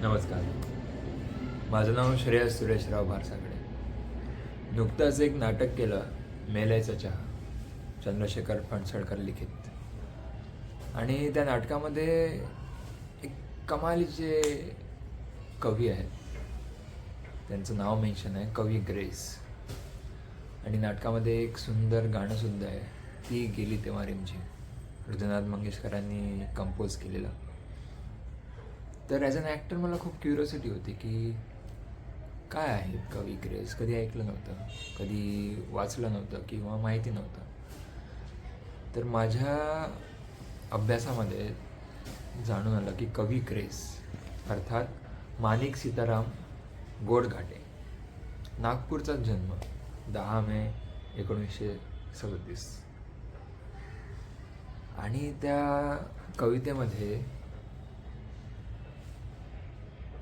नमस्कार. माझं नाव श्रेयस सुरेशराव भारसाकडे. नुकतंच एक नाटक केलं, मेलायचा चहा, चंद्रशेखर फणसळकर लिखित. आणि त्या नाटकामध्ये एक कमालीचे कवी आहेत. त्यांचं नाव मेन्शन आहे, कवी ग्रेस. आणि नाटकामध्ये एक सुंदर गाणंसुद्धा आहे, ती गेली तेव्हा रिमझिम, हृदयनाथ मंगेशकरांनी कंपोज केलेलं. तर ॲज अन ॲक्टर मला खूप क्युरिओसिटी होती की काय आहे कवी ग्रेस. कधी ऐकलं नव्हतं, कधी वाचलं नव्हतं किंवा माहिती नव्हतं. तर माझ्या अभ्यासामध्ये जाणून आलं की कवी ग्रेस अर्थात माणिक सीताराम गोडघाटे, नागपूरचा जन्म 10 मे 1937. आणि त्या कवितेमध्ये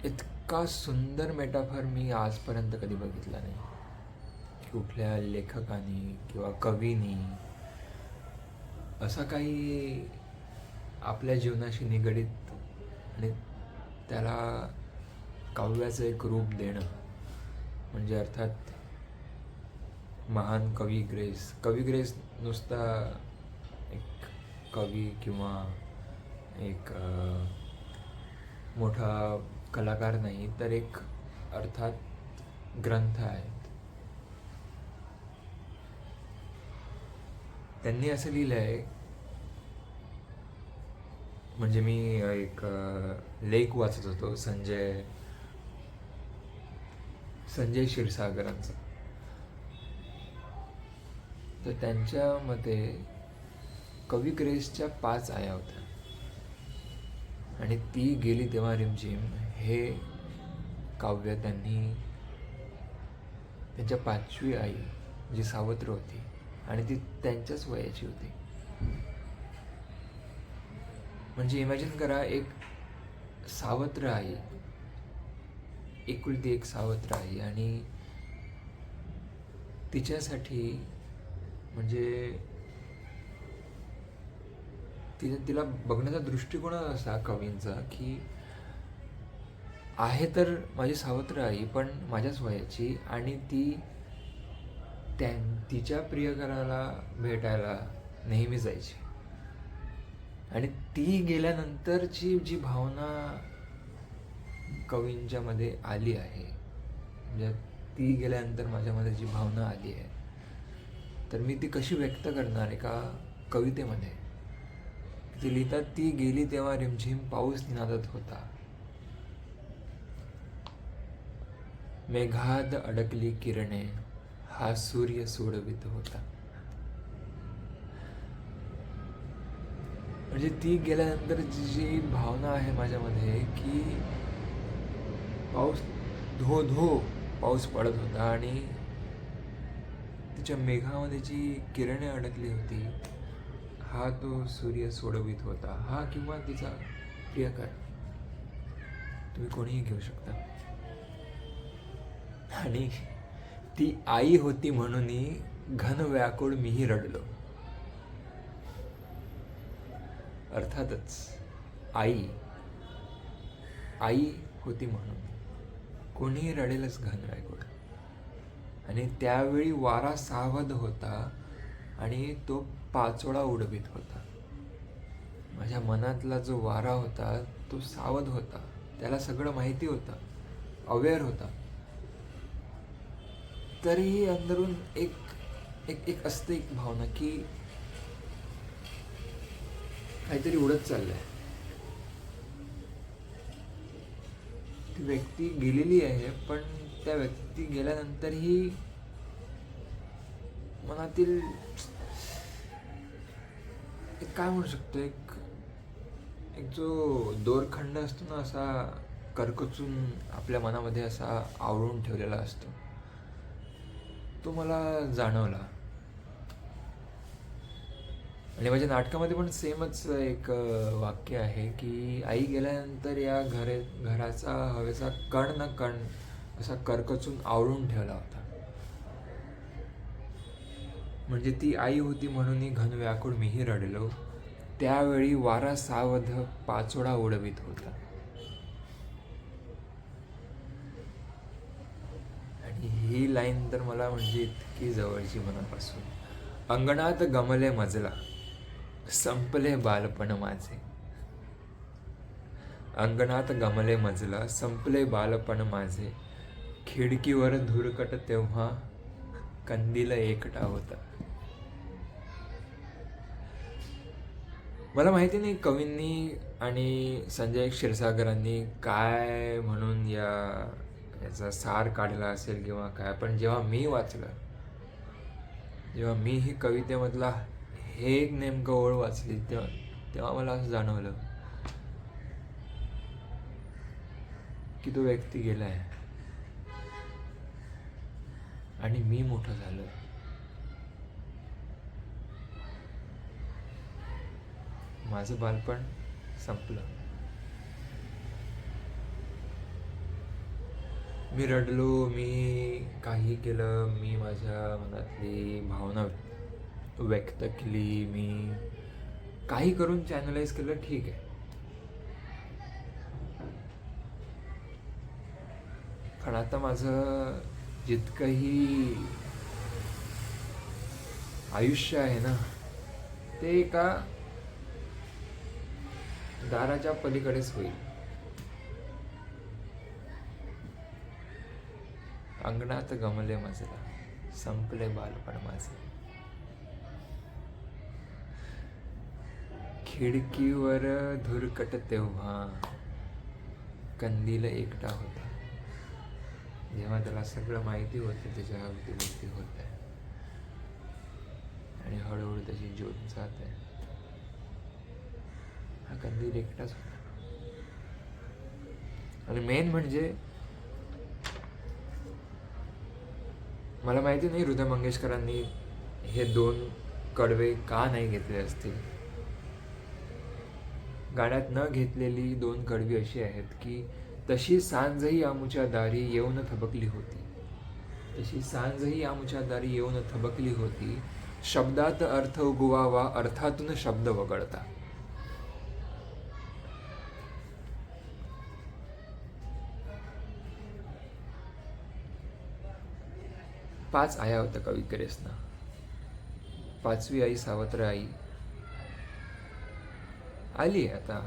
इतका सुंदर मेटाफर मी आजपर्यंत कधी बघितला नाही. कुठल्या लेखकाने किंवा कवीनी असा काही आपल्या जीवनाशी निगडीत आणि त्याला काव्याचं एक रूप देणं म्हणजे अर्थात महान कवी ग्रेस. कवी ग्रेस नुसता एक कवी किंवा एक मोठा कलाकार नाही, तर एक अर्थात ग्रंथ आहेत. त्यांनी असं लिहिलं आहे, म्हणजे मी एक लेख वाचत होतो संजय क्षीरसागरांचा. तर त्यांच्या मते कवी ग्रेसच्या 5 आया होत्या आणि ती गेली तेव्हा रिमझिम हे काव्य त्यांनी त्यांच्या 5वी आई जी सावत्र होती आणि ती त्यांच्याच वयाची होती. म्हणजे इमॅजिन करा, एक सावत्र आई, एकुलती एक सावत्र आई, आणि तिच्यासाठी म्हणजे तिला बघण्याचा दृष्टिकोन असा कवींचा की आहे तर माझी सावत्र आई पण माझ्याच वयाची, आणि ती तिच्या प्रियकराला भेटायला नेहमी जायची. आणि ती गेल्यानंतरची जी भावना कवींच्या मध्ये आली आहे, म्हणजे ती गेल्यानंतर माझ्यामध्ये जी भावना आली आहे, तर मी ती कशी व्यक्त करणार एका कवितेमध्ये. ती लिहितात, ती गेली तेव्हा रिमझिम पाऊस निनादत होता, मेघात अडकली किरणे हा सूर्य सोडवित होता. म्हणजे ती गेल्यानंतर जी भावना आहे माझ्यामध्ये की धो धो पाऊस पडत होता आणि तिच्या मेघामध्ये जी किरणे अडकली होती, हा तो सूर्य सोडवित होता. हा किंवा तिचा प्रियकर, तुम्ही कोणीही घेऊ शकता. आणि ती आई होती म्हणून घन व्याकुळ मीही रडलो. अर्थातच आई होती म्हणून कोणीही रडेलच घन व्याकुळ. आणि त्यावेळी वारा सावध होता आणि तो पाचोळा उडवीत होता. माझ्या मनातला जो वारा होता तो सावध होता, त्याला सगळं माहिती होतं, अवेअर होता. तरीही अंदरून एक एक एक असते एक भावना की काहीतरी उडत चाललंय. ती व्यक्ती गेलेली आहे, पण त्या व्यक्ती गेल्यानंतरही मनातील एक काय म्हणू शकतो, एक जो दोरखंड असतो ना, असा करकचून आपल्या मनामध्ये असा आवळून ठेवलेला असतो, तो मला जाणवला. आणि माझ्या नाटकामध्ये पण सेमच एक वाक्य आहे की आई गेल्यानंतर या घराचा हवेचा कण ना कण असा करकचून आवळून ठेवला होता. म्हणजे ती आई होती म्हणून घन व्याकुळ मीही रडलो, त्यावेळी वारा सावध पाचोळा उडवीत होता. ही लाईन तर मला म्हणजे इतकी जवळची मनापासून. अंगणात गमले मजला, संपले बालपण माझे. अंगणात गमले मजला, संपले बालपण माझे. खिडकीवर धुरकट तेव्हा कंदील एकटा होता. मला माहिती नाही कवींनी आणि संजय क्षीरसागरांनी काय म्हणून याचा सार काढला असेल किंवा काय, पण जेव्हा मी वाचलं, जेव्हा मी ही कवितेमधला हे एक नेमकं ओळ वाचली, तेव्हा मला असं जाणवलं की तो व्यक्ती गेलाय आणि मी मोठं झालो. माझं बालपण संपलं. मी रडलो, मी काही केलं, मी माझ्या मनातली भावना व्यक्त केली, मी काही करून चॅनलाइज केलं, ठीक आहे. पण आता माझं जितकंही आयुष्य आहे ना, ते एका दाराच्या पलीकडेच होईल. अंगणात गमले मजला, संपले बालपण माझे. खिडकीवर धुरकट तेव्हा कंदील एकटा होता. जेव्हा त्याला सगळं माहिती होतं त्याच्या अवतीभोवती होत आहे आणि हळूहळू त्याची ज्योत जात आहे, हा कंदील एकटाच होता. आणि मेन म्हणजे मला माहिती नाही हृदय मंगेशकरांनी हे 2 कडवे का नाही घेतले असतील. गाण्यात न घेतलेली 2 कडवी अशी आहेत की तशी सांजही आमुच्या दारी येऊन थबकली होती. तशी सांजही आमुच्या दारी येऊन थबकली होती. शब्दात अर्थ उगवावा, अर्थातून शब्द वगळता. पाच आया होत्या कविकरेसना. 5वी आई सावत्र आई आली आहे आता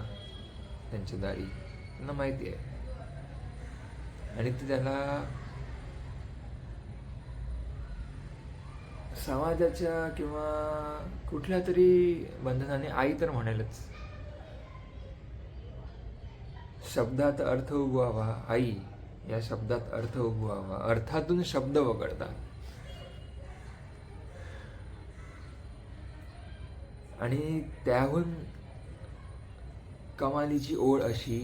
त्यांच्या दारी, त्यांना माहिती आहे. आणि ती त्याला समाजाच्या किंवा कुठल्या तरी बंधनाने आई तर म्हणेलच. शब्दात अर्थ उगवावा, आई या शब्दात अर्थ उगवावा, अर्थातून शब्द वगळता. आणि त्याहून कमालीची ओळ अशी,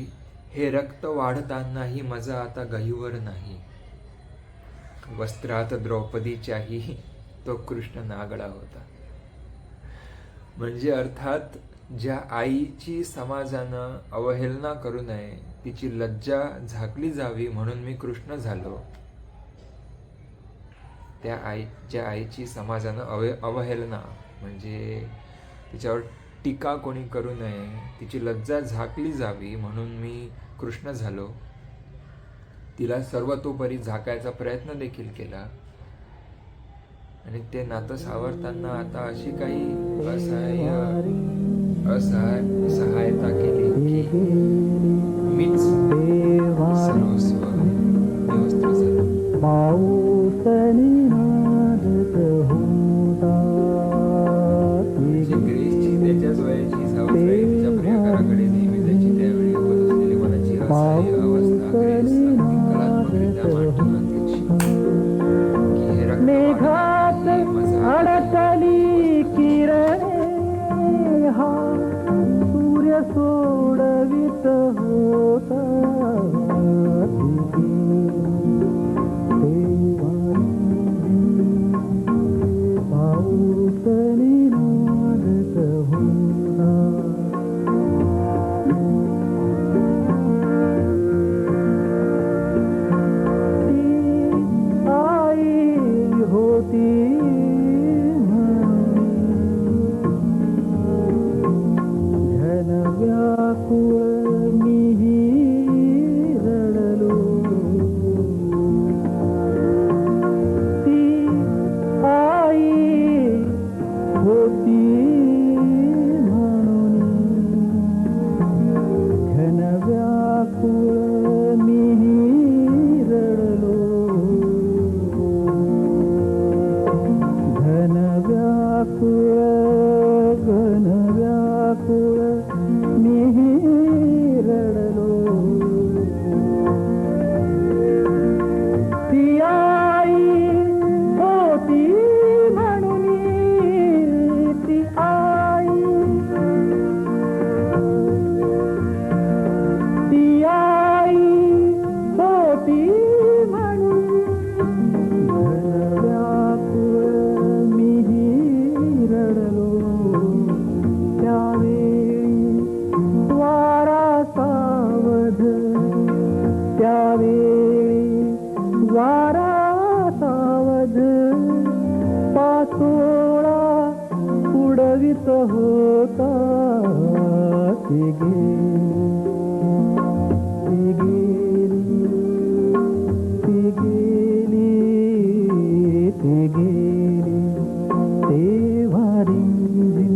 हे रक्त वाढतानाही मजा आता गहीवर नाही. वस्त्रात द्रौपदीच्याही तो कृष्ण नागडा होता. म्हणजे अर्थात ज्या आईची समाजानं अवहेलना करू नये, तिची लज्जा झाकली जावी म्हणून मी कृष्ण झालो. ज्या आईची समाजानं अवहेलना म्हणजे तिच्यावर टीका कोणी करू नये, तिची लज्जा झाकली जावी म्हणून मी कृष्ण झालो. तिला सर्वतोपरी झाकायचा प्रयत्न देखील केला. आणि ते नातं सावरताना आता अशी काही सहायता केली की मीच सर्वस्व व्यवस्थित झालं. ग्रीसची त्याच्याच वयाची सावत्राई तिच्या प्रियकराकडे नेहमी जायची. त्यावेळी होत असलेली मनाची असहाय्य अवस्था ग्रीस अगदी कलात्मकरित्या मांडून आणते की हे रक्त अडकली किरणे हा सूर्य सोडवित होता. होता ती गेली, ती गेली, ती गेली, तेव्हा रिमझिम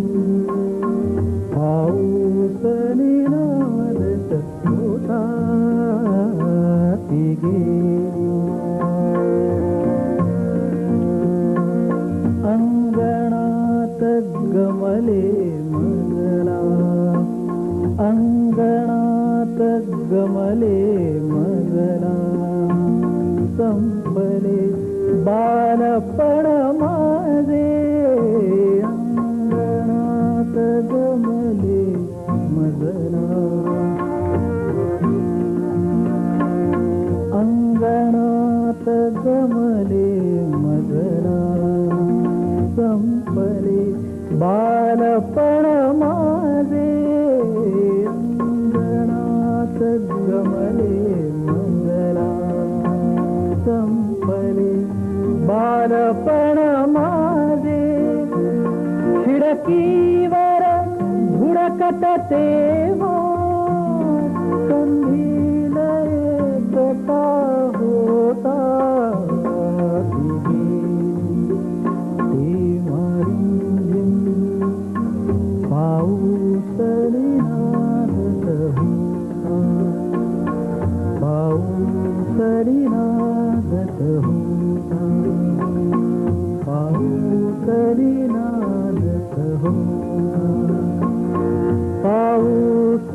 पाऊस निनादत होता ती गेली. अंगणात गमले मजला, अंगणात गमले मजला, संपले बालपण माझे. अंगणात गमले मजला, अंगणात गमले मजला, संपले बालपण माझे. अंगणात गमले मजला, संपले बालपण माझे. खिडकीवर धुडकत तेव्हा संधील एकटा होता ती गेली, तेव्हा रिमझिम पाऊस निनादत होता, पाऊस निनादत होता, पाऊस निनादत होता, पाऊस